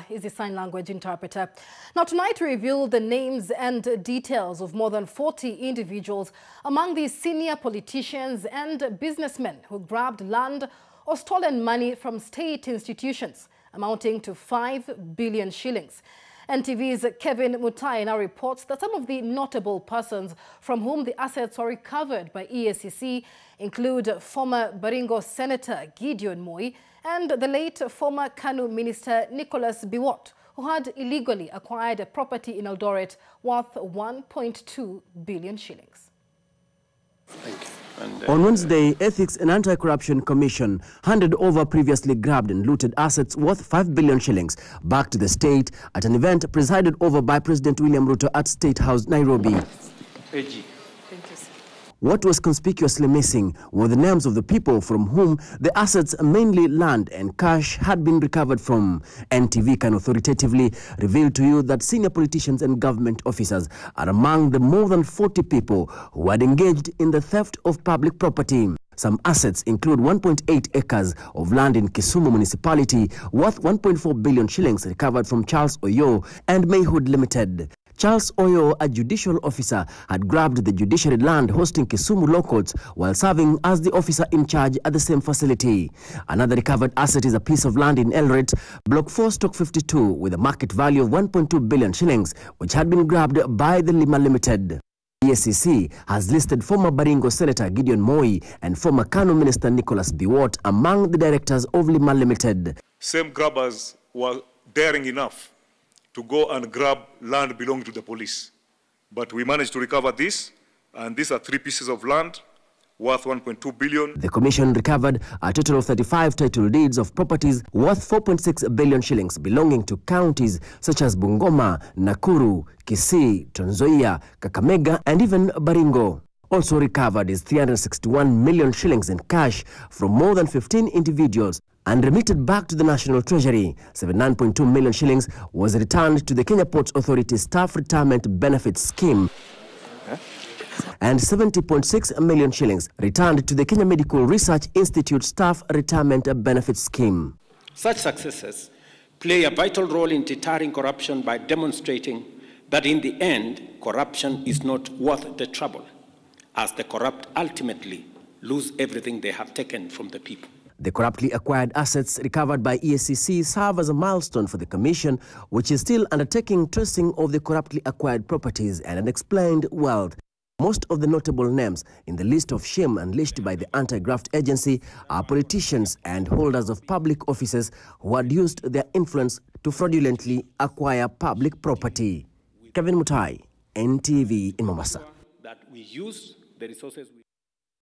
Is the sign language interpreter. Now tonight we reveal the names and details of more than 40 individuals among these senior politicians and businessmen who grabbed land or stolen money from state institutions amounting to 5 billion shillings. NTV's Kevin Mutai now reports that some of the notable persons from whom the assets were recovered by EACC include former Baringo Senator Gedion Moi and the late former Kanu Minister Nicholas Biwott, who had illegally acquired a property in Eldoret worth 1.2 billion shillings. On Wednesday, Ethics and Anti-Corruption Commission handed over previously grabbed and looted assets worth 5 billion shillings back to the state at an event presided over by President William Ruto at State House, Nairobi. Thank you, sir. What was conspicuously missing were the names of the people from whom the assets, mainly land and cash, had been recovered from. NTV can authoritatively reveal to you that senior politicians and government officers are among the more than 40 people who had engaged in the theft of public property. Some assets include 1.8 acres of land in Kisumu municipality worth 1.4 billion shillings recovered from Charles Oyo and Mayhood Limited. Charles Oyo, a judicial officer, had grabbed the judiciary land hosting Kisumu law courts while serving as the officer in charge at the same facility. Another recovered asset is a piece of land in Eldoret, Block 4/52, with a market value of 1.2 billion shillings, which had been grabbed by the Lima Limited. EACC has listed former Baringo Senator Gedion Moi and former Kanu Minister Nicholas Biwott among the directors of Lima Limited. Same grabbers were daring enough to go and grab land belonging to the police. But we managed to recover this, and these are 3 pieces of land worth 1.2 billion. The commission recovered a total of 35 title deeds of properties worth 4.6 billion shillings belonging to counties such as Bungoma, Nakuru, Kisii, Trans Nzoia, Kakamega, and even Baringo. Also recovered is 361 million shillings in cash from more than 15 individuals and remitted back to the National Treasury. 79.2 million shillings was returned to the Kenya Ports Authority Staff Retirement Benefits Scheme. And 70.6 million shillings returned to the Kenya Medical Research Institute Staff Retirement Benefits Scheme. Such successes play a vital role in deterring corruption by demonstrating that in the end, corruption is not worth the trouble, as the corrupt ultimately lose everything they have taken from the people. The corruptly acquired assets recovered by EACC serve as a milestone for the Commission, which is still undertaking tracing of the corruptly acquired properties and unexplained wealth. Most of the notable names in the list of shame unleashed by the anti-graft agency are politicians and holders of public offices who had used their influence to fraudulently acquire public property. Kevin Mutai, NTV in Mombasa. That we use the resources